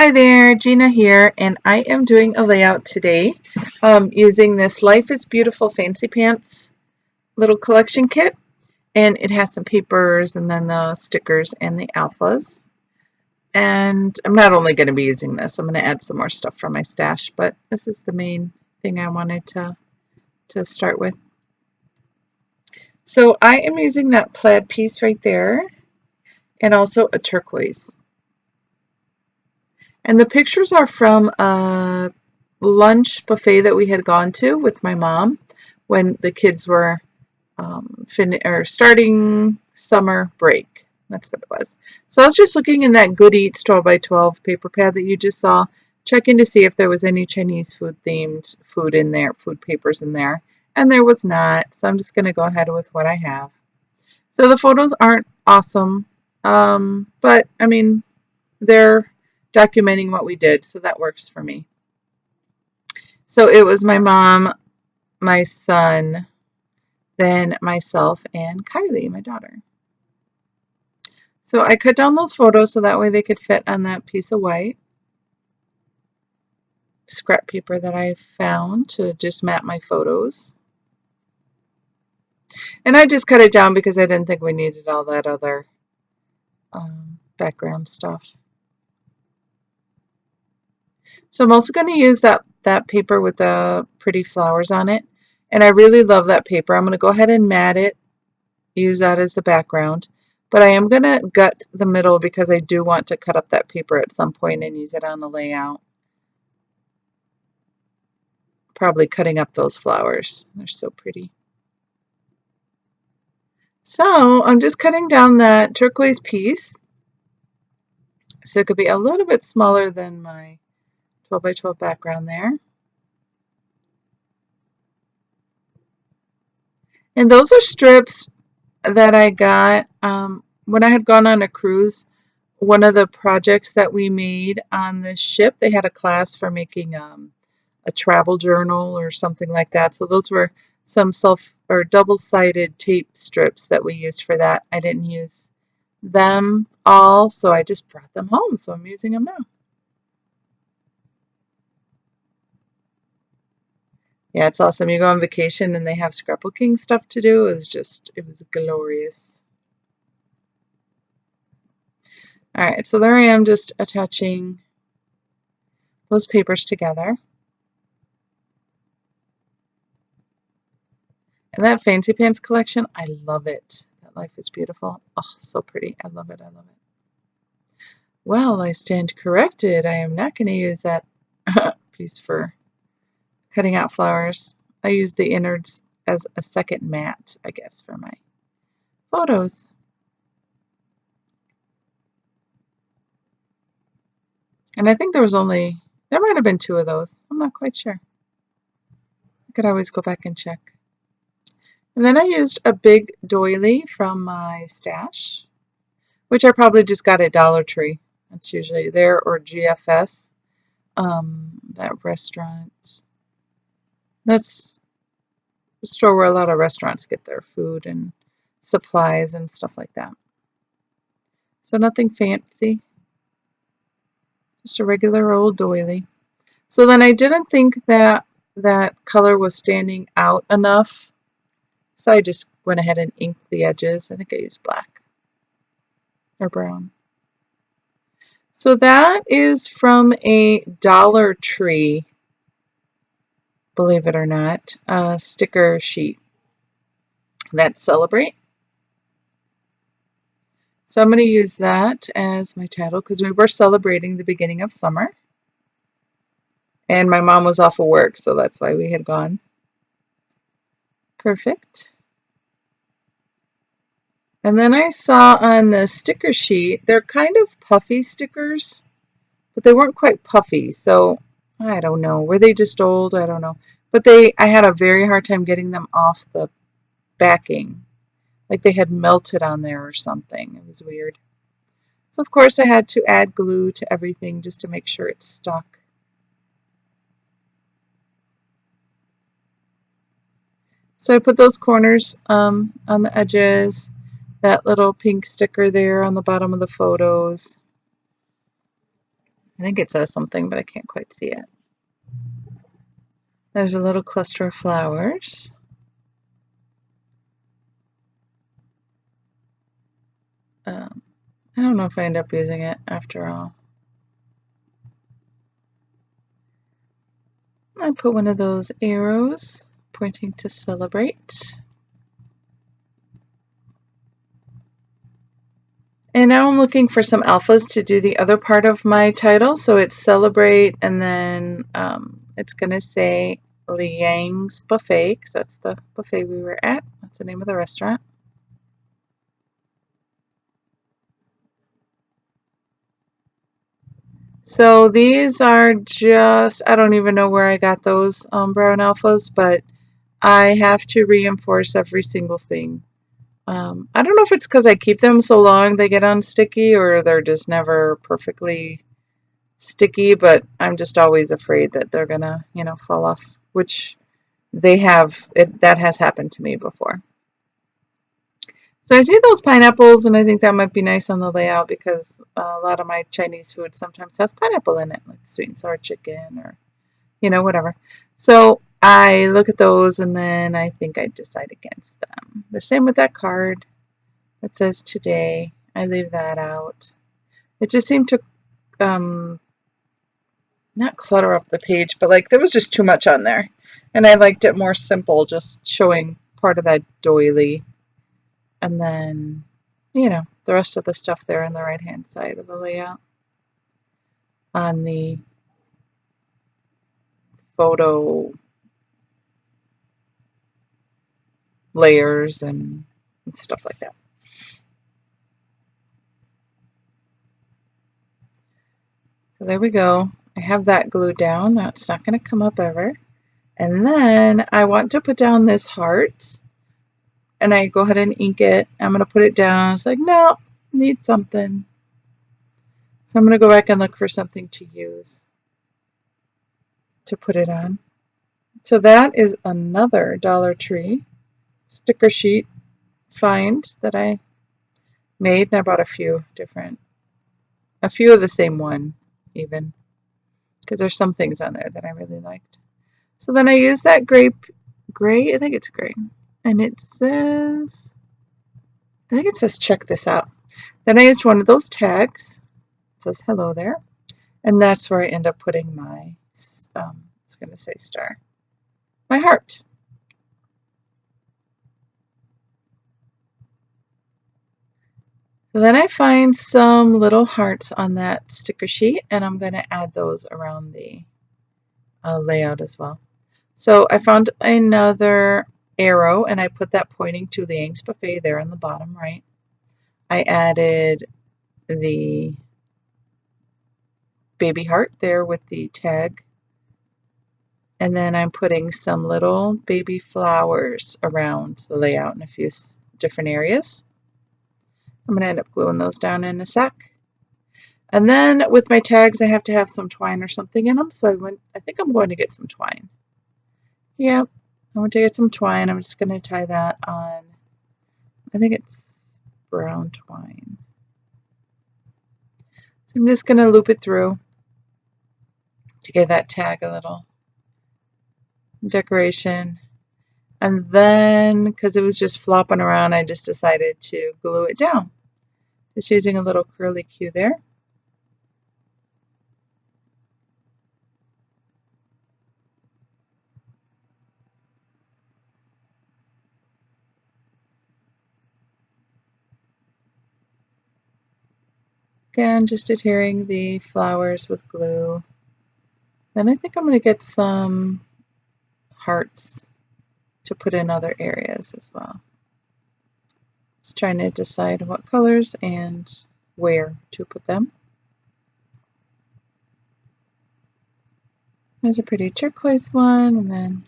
Hi there, Gina here, and I am doing a layout today using this Life is Beautiful Fancy Pants little collection kit, and it has some papers and then the stickers and the alphas. And I'm not only going to be using this, I'm going to add some more stuff from my stash, but this is the main thing I wanted to start with. So I am using that plaid piece right there and also a turquoise. And the pictures are from a lunch buffet that we had gone to with my mom when the kids were starting summer break. That's what it was. So I was just looking in that Good Eats 12 by 12 paper pad that you just saw, checking to see if there was any Chinese food themed food in there, food papers in there. And there was not. So I'm just going to go ahead with what I have. So the photos aren't awesome, but I mean, they're documenting what we did, so that works for me. So it was my mom, my son, then myself, and Kylie, my daughter. So I cut down those photos so that way they could fit on that piece of white scrap paper that I found to just map my photos. And I just cut it down because I didn't think we needed all that other background stuff. So I'm also going to use that paper with the pretty flowers on it. And I really love that paper. I'm going to go ahead and mat it, use that as the background. But I am going to gut the middle because I do want to cut up that paper at some point and use it on the layout. Probably cutting up those flowers. They're so pretty. So I'm just cutting down that turquoise piece so it could be a little bit smaller than my 12 by 12 background there. And those are strips that I got when I had gone on a cruise. One of the projects that we made on the ship, they had a class for making a travel journal or something like that. So those were some double-sided tape strips that we used for that. I didn't use them all, so I just brought them home. So I'm using them now. Yeah, it's awesome. You go on vacation and they have scrapbooking stuff to do. It was glorious. All right, so there I am just attaching those papers together. And that Fancy Pants collection, I love it. That Life is Beautiful. Oh, so pretty. I love it. I love it. Well, I stand corrected. I am not going to use that piece for cutting out flowers. I use the innards as a second mat, I guess, for my photos. And I think there might have been 2 of those. I'm not quite sure. I could always go back and check. And then I used a big doily from my stash, which I probably just got at Dollar Tree. That's usually there, or GFS, that restaurant. That's the store where a lot of restaurants get their food and supplies and stuff like that. So nothing fancy, just a regular old doily. So then I didn't think that that color was standing out enough, so I just went ahead and inked the edges. I think I used black or brown. So that is from a Dollar Tree, believe it or not, sticker sheet. That's Celebrate. So I'm going to use that as my title because we were celebrating the beginning of summer. And my mom was off of work, so that's why we had gone. Perfect. And then I saw on the sticker sheet, they're kind of puffy stickers, but they weren't quite puffy, so I don't know. Were they just old? I don't know. But I had a very hard time getting them off the backing. Like they had melted on there or something. It was weird. So of course I had to add glue to everything just to make sure it stuck. So I put those corners on the edges, that little pink sticker there on the bottom of the photos. I think it says something, but I can't quite see it. There's a little cluster of flowers. I don't know if I end up using it after all. I put one of those arrows pointing to celebrate. And now I'm looking for some alphas to do the other part of my title. So it's celebrate, and then it's going to say Liangs Buffet, because that's the buffet we were at. That's the name of the restaurant. So these are just, I don't even know where I got those brown alphas, but I have to reinforce every single thing. I don't know if it's because I keep them so long they get unsticky, or they're just never perfectly sticky, but I'm just always afraid that they're gonna, fall off, which they have. That has happened to me before. So I see those pineapples, and I think that might be nice on the layout because a lot of my Chinese food sometimes has pineapple in it, like sweet and sour chicken or, whatever. So I look at those, and then I think I decide against them. The same with that card that says today. I leave that out. It just seemed to not clutter up the page, but like there was just too much on there. And I liked it more simple, just showing part of that doily. And then, the rest of the stuff there on the right-hand side of the layout. On the photo layers and stuff like that. So there we go. I have that glued down. That's not going to come up ever. And then I want to put down this heart. And I go ahead and ink it. I'm going to put it down. It's like, no, need something. So I'm going to go back and look for something to use to put it on. So that is another Dollar Tree sticker sheet find that I made. And I bought a few of the same one even, because there's some things on there that I really liked. So then I used that gray, I think it's gray, and it says, check this out. Then I used one of those tags. It says hello there, and that's where I end up putting my, it's going to say star, my heart. So then I find some little hearts on that sticker sheet, and I'm going to add those around the layout as well. So I found another arrow, and I put that pointing to Liangs Buffet there on the bottom right. I added the baby heart there with the tag, and then I'm putting some little baby flowers around the layout in a few different areas. I'm going to end up gluing those down in a sec. And then with my tags, I have to have some twine or something in them, so I think I'm going to get some twine. Yep, I want to get some twine. I'm just going to tie that on, I think it's brown twine. So I'm just going to loop it through to give that tag a little decoration. And then, because it was just flopping around, I just decided to glue it down. Just using a little curly Q there. Again, just adhering the flowers with glue. Then I think I'm going to get some hearts to put in other areas as well. Just trying to decide what colors and where to put them. There's a pretty turquoise one, and then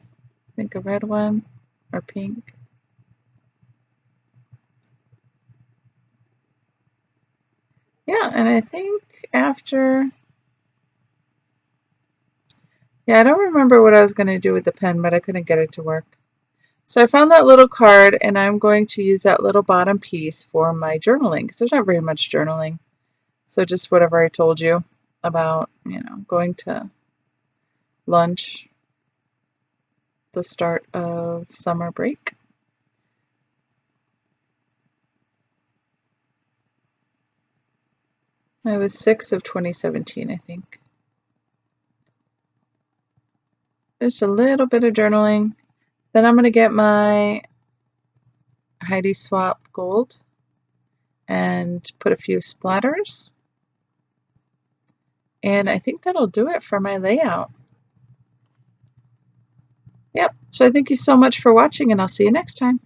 I think a red one or pink. Yeah, and I think after, I don't remember what I was going to do with the pen, but I couldn't get it to work. So I found that little card, and I'm going to use that little bottom piece for my journaling, because there's not very much journaling. So just whatever I told you. about, going to lunch, the start of summer break. I was 6 of 2017, I think. Just a little bit of journaling. Then I'm going to get my Heidi Swap Gold and put a few splatters. And I think that'll do it for my layout. Yep, so thank you so much for watching, and I'll see you next time.